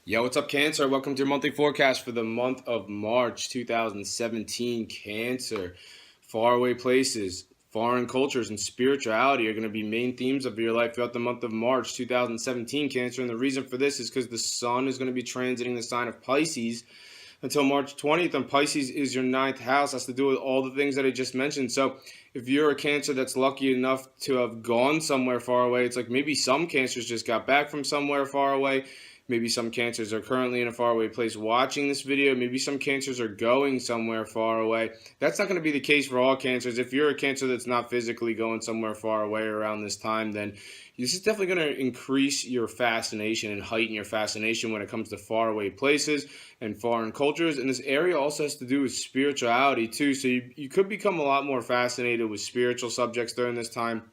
Yo, what's up, Cancer? Welcome to your monthly forecast for the month of March 2017. Cancer, faraway places, foreign cultures, and spirituality are going to be main themes of your life throughout the month of March 2017, Cancer. And the reason for this is because the sun is going to be transiting the sign of Pisces until March 20th, and Pisces is your ninth house. Has to do with all the things that I just mentioned. So if you're a Cancer that's lucky enough to have gone somewhere far away, it's like maybe some Cancers just got back from somewhere far away. Maybe some Cancers are currently in a faraway place watching this video. Maybe some Cancers are going somewhere far away. That's not going to be the case for all Cancers. If you're a Cancer that's not physically going somewhere far away around this time, then this is definitely going to increase your fascination and heighten your fascination when it comes to faraway places and foreign cultures. And this area also has to do with spirituality too. So you could become a lot more fascinated with spiritual subjects during this time.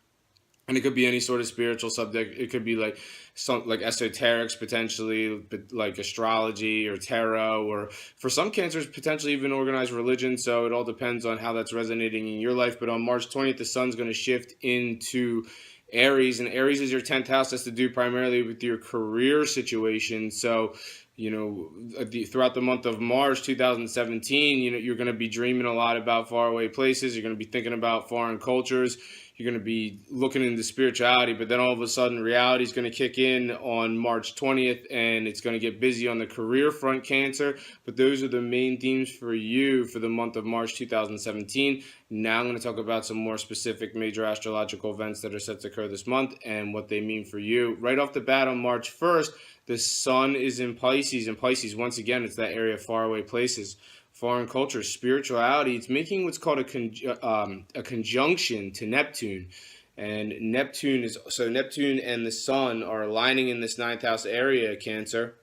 And it could be any sort of spiritual subject. It could be like esoterics potentially, like astrology or tarot, or for some Cancers potentially even organized religion. So it all depends on how that's resonating in your life. But on March 20th, the sun's going to shift into Aries, and Aries is your 10th house. Has to do primarily with your career situation. So throughout the month of March 2017, you're going to be dreaming a lot about faraway places. You're going to be thinking about foreign cultures. You're going to be looking into spirituality, but then all of a sudden reality is going to kick in on March 20th, and it's going to get busy on the career front, Cancer. But those are the main themes for you for the month of March 2017. Now I'm going to talk about some more specific major astrological events that are set to occur this month and what they mean for you. Right off the bat on March 1st, the sun is in Pisces, and Pisces, once again, it's that area of faraway places, foreign culture, spirituality. It's making what's called a conjunction to Neptune. And Neptune and the sun are aligning in this ninth house area, Cancer.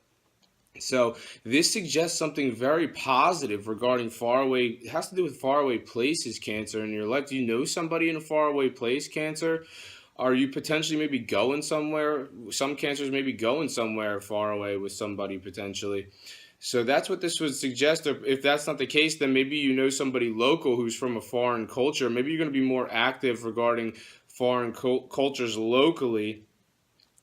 So this suggests something very positive regarding faraway. It has to do with faraway places, Cancer, in your life. Do you know somebody in a faraway place, Cancer? Are you potentially maybe going somewhere? Some Cancers may be going somewhere far away with somebody potentially. So that's what this would suggest. If that's not the case, then maybe you know somebody local who's from a foreign culture. Maybe you're going to be more active regarding foreign cultures locally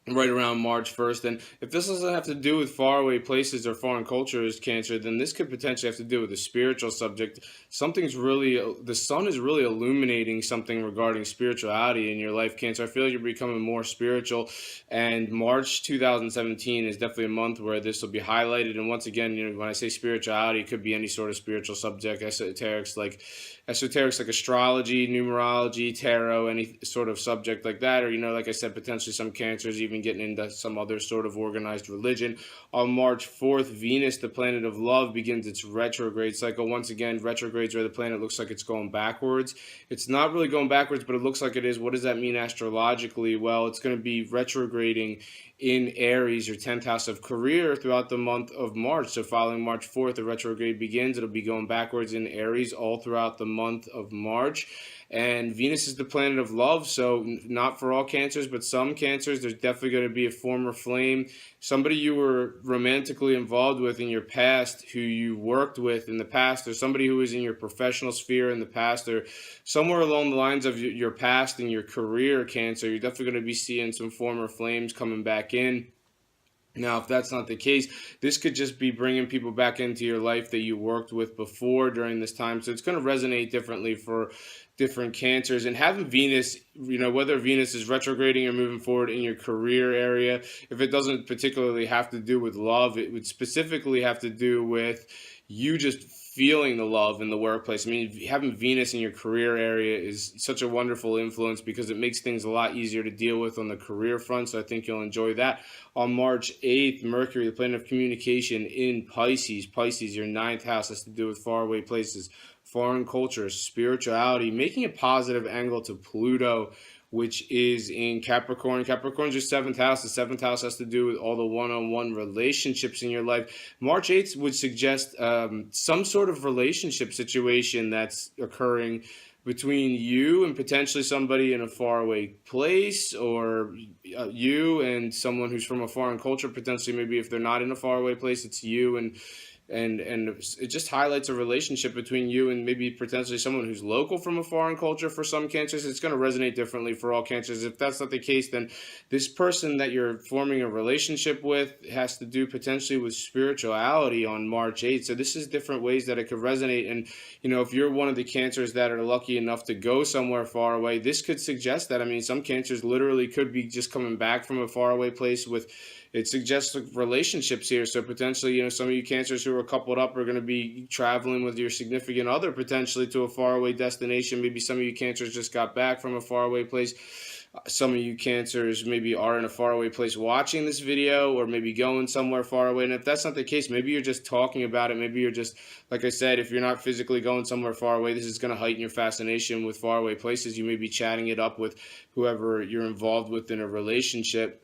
right around March 1st. And if this doesn't have to do with faraway places or foreign cultures, Cancer, then this could potentially have to do with a spiritual subject. The sun is really illuminating something regarding spirituality in your life, Cancer. I feel like you're becoming more spiritual, and March 2017 is definitely a month where this will be highlighted. And once again, when I say spirituality, it could be any sort of spiritual subject, esoterics like astrology, numerology, tarot, any sort of subject like that, or like I said, potentially some Cancers even getting into some other sort of organized religion. On March 4th, Venus, the planet of love, begins its retrograde cycle. Once again, retrogrades where the planet looks like it's going backwards. It's not really going backwards, but it looks like it is. What does that mean astrologically? Well, it's going to be retrograding in Aries, your 10th house of career, throughout the month of March. So following March 4th, the retrograde begins. It'll be going backwards in Aries all throughout the month of March. And Venus is the planet of love, so not for all Cancers, but some Cancers, there's definitely going to be a former flame, somebody you were romantically involved with in your past, who you worked with in the past, or somebody who was in your professional sphere in the past, or somewhere along the lines of your past and your career, Cancer. You're definitely going to be seeing some former flames coming back in. Now, if that's not the case, this could just be bringing people back into your life that you worked with before during this time. So it's going to resonate differently for different Cancers. And having Venus, whether Venus is retrograding or moving forward in your career area, if it doesn't particularly have to do with love, it would specifically have to do with you just feeling the love in the workplace. I mean, having Venus in your career area is such a wonderful influence because it makes things a lot easier to deal with on the career front. So I think you'll enjoy that. On March 8th, Mercury, the planet of communication, in Pisces. Pisces, your ninth house, has to do with faraway places, foreign cultures, spirituality, making a positive angle to Pluto, which is in Capricorn. Capricorn's your seventh house. The seventh house has to do with all the one-on-one relationships in your life. March 8th would suggest some sort of relationship situation that's occurring between you and potentially somebody in a faraway place, or you and someone who's from a foreign culture. Potentially, maybe if they're not in a faraway place, it's you and and it just highlights a relationship between you and maybe potentially someone who's local from a foreign culture. For some cancers, it's going to resonate differently for all cancers. If that's not the case, then this person that you're forming a relationship with has to do potentially with spirituality on March 8th. So this is different ways that it could resonate. And if you're one of the cancers that are lucky enough to go somewhere far away, this could suggest that. I mean, some cancers literally could be just coming back from a faraway place with. It suggests relationships here. So potentially, some of you cancers who are coupled up are going to be traveling with your significant other potentially to a faraway destination. Maybe some of you cancers just got back from a faraway place. Some of you cancers maybe are in a faraway place watching this video, or maybe going somewhere far away. And if that's not the case, maybe you're just talking about it. Maybe you're just, like I said, if you're not physically going somewhere far away, this is going to heighten your fascination with faraway places. You may be chatting it up with whoever you're involved with in a relationship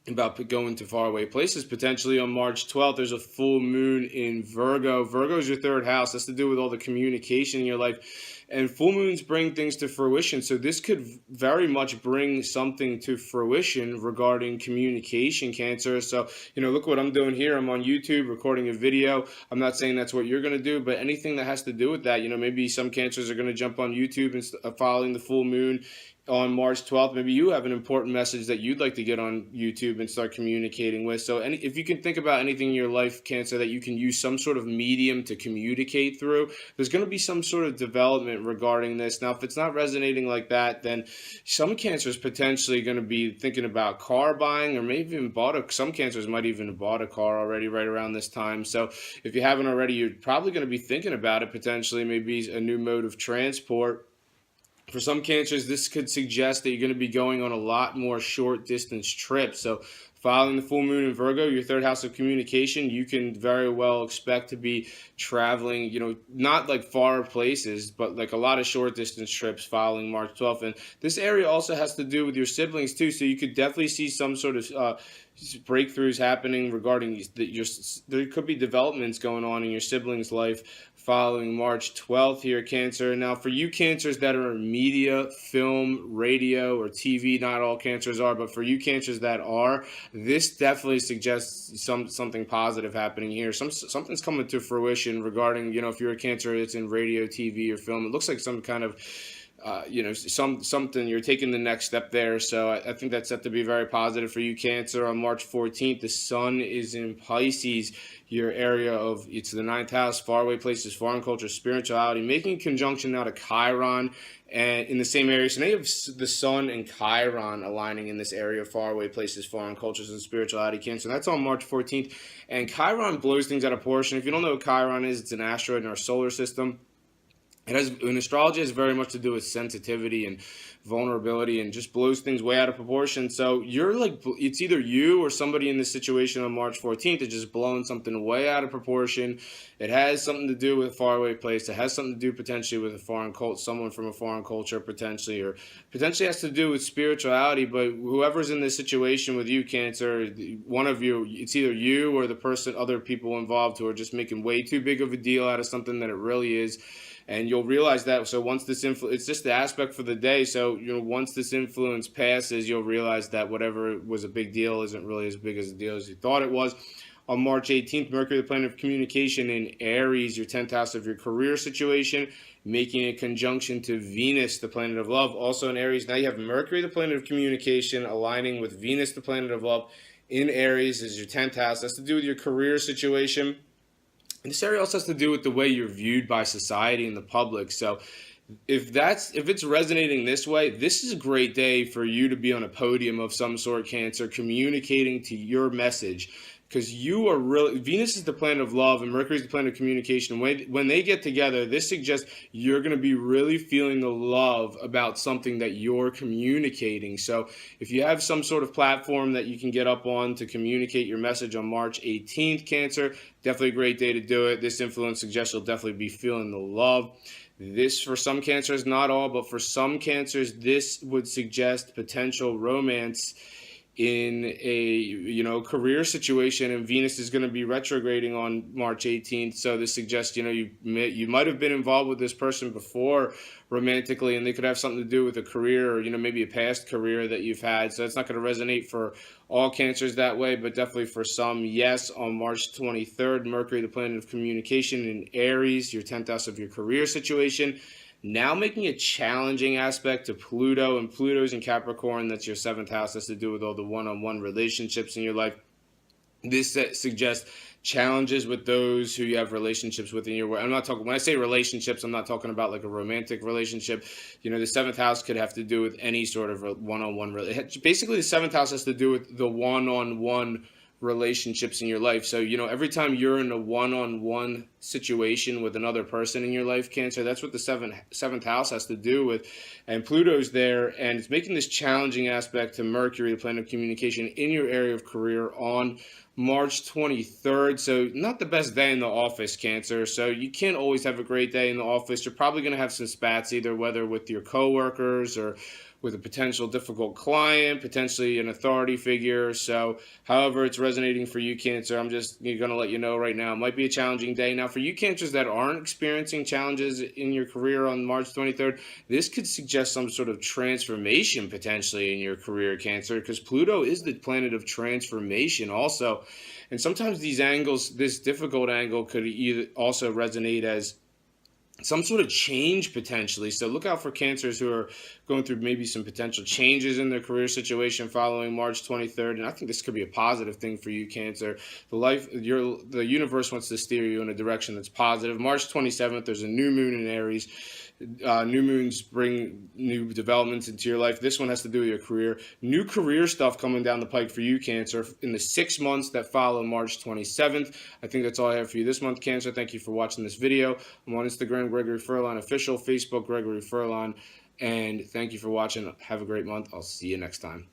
about going to faraway places. Potentially on March 12th, there's a full moon in Virgo. Virgo is your third house. That's to do with all the communication in your life. And full moons bring things to fruition. So this could very much bring something to fruition regarding communication, Cancer. So, look what I'm doing here. I'm on YouTube recording a video. I'm not saying that's what you're going to do, but anything that has to do with that, maybe some cancers are going to jump on YouTube and following the full moon on March 12th. Maybe you have an important message that you'd like to get on YouTube and start communicating with. So if you can think about anything in your life, Cancer, that you can use some sort of medium to communicate through, there's going to be some sort of development regarding this. Now, if it's not resonating like that, then some cancers potentially going to be thinking about car buying, or maybe even some cancers might even have bought a car already right around this time. So if you haven't already, you're probably going to be thinking about it potentially, maybe a new mode of transport. For some cancers, this could suggest that you're going to be going on a lot more short distance trips. So following the full moon in Virgo, your third house of communication, you can very well expect to be traveling, not like far places, but like a lot of short distance trips following March 12th. And this area also has to do with your siblings too. So you could definitely see some sort of breakthroughs happening regarding there could be developments going on in your siblings' life following March 12th here, Cancer. Now, for you cancers that are in media, film, radio, or TV, not all cancers are, but for you cancers that are, this definitely suggests something positive happening here. Something's coming to fruition regarding, if you're a cancer that's in radio, TV, or film. It looks like some kind of something, you're taking the next step there. So I think that's set to be very positive for you, Cancer. On March 14th, the sun is in Pisces, your area of, it's the ninth house, faraway places, foreign culture, spirituality, making conjunction now to Chiron and in the same area. So now you have the sun and Chiron aligning in this area of faraway places, foreign cultures, and spirituality, Cancer. That's on March 14th. And Chiron blows things out of proportion. If you don't know what Chiron is, it's an asteroid in our solar system. In astrology, it has very much to do with sensitivity and vulnerability, and just blows things way out of proportion. So you're like, it's either you or somebody in this situation on March 14th is just blowing something way out of proportion. It has something to do with a faraway place. It has something to do potentially with a foreign cult, someone from a foreign culture potentially, or potentially has to do with spirituality. But whoever's in this situation with you, Cancer, one of you, it's either you or the person, other people involved who are just making way too big of a deal out of something that it really is. And you'll realize that. So once this it's just the aspect for the day. So, once this influence passes, you'll realize that whatever was a big deal isn't really as big as a deal as you thought it was. On March 18th, Mercury, the planet of communication, in Aries, your 10th house of your career situation, making a conjunction to Venus, the planet of love, also in Aries. Now you have Mercury, the planet of communication, aligning with Venus, the planet of love, in Aries is your 10th house. That's to do with your career situation. And this area also has to do with the way you're viewed by society and the public. So if it's resonating this way, this is a great day for you to be on a podium of some sort, Cancer, communicating to your message. Because you are really, Venus is the planet of love and Mercury is the planet of communication. When they get together, this suggests you're going to be really feeling the love about something that you're communicating. So if you have some sort of platform that you can get up on to communicate your message on March 18th, Cancer, definitely a great day to do it. This influence suggests you'll definitely be feeling the love. This, for some cancers, not all, but for some cancers, this would suggest potential romance in a career situation, and Venus is going to be retrograding on March 18th. So this suggests you might have been involved with this person before romantically, and they could have something to do with a career, or maybe a past career that you've had. So it's not going to resonate for all Cancers that way, but definitely for some, yes. On March 23rd, Mercury, the planet of communication, in Aries, your 10th house of your career situation, now making a challenging aspect to Pluto, and Pluto's in Capricorn. That's your 7th house. That's to do with all the one-on-one relationships in your life. This suggests challenges with those who you have relationships with in your work. I'm not talking, when I say relationships, I'm not talking about like a romantic relationship. The 7th house could have to do with any sort of one-on-one. Basically, the 7th house has to do with the one-on-one relationships in your life. So, every time you're in a one-on-one situation with another person in your life, Cancer, that's what the seventh house has to do with. And Pluto's there, and it's making this challenging aspect to Mercury, the planet of communication, in your area of career on March 23rd. So not the best day in the office, Cancer. So you can't always have a great day in the office. You're probably going to have some spats, either whether with your coworkers or with a potential difficult client, potentially an authority figure. So however it's resonating for you, Cancer, I'm just going to let you know right now, it might be a challenging day. Now, for you Cancers that aren't experiencing challenges in your career on March 23rd, this could suggest some sort of transformation potentially in your career, Cancer, because Pluto is the planet of transformation also. And sometimes these angles, this difficult angle, could either also resonate as some sort of change potentially. So look out for Cancers who are going through maybe some potential changes in their career situation following March 23rd. And I think this could be a positive thing for you, Cancer. The universe wants to steer you in a direction that's positive. March 27th, there's a new moon in Aries. New moons bring new developments into your life. This one has to do with your career. New career stuff coming down the pike for you, Cancer, in the 6 months that follow March 27th. I think that's all I have for you this month, Cancer. Thank you for watching this video. I'm on Instagram, Gregory Furlan Official, Facebook, Gregory Furlan. And thank you for watching. Have a great month. I'll see you next time.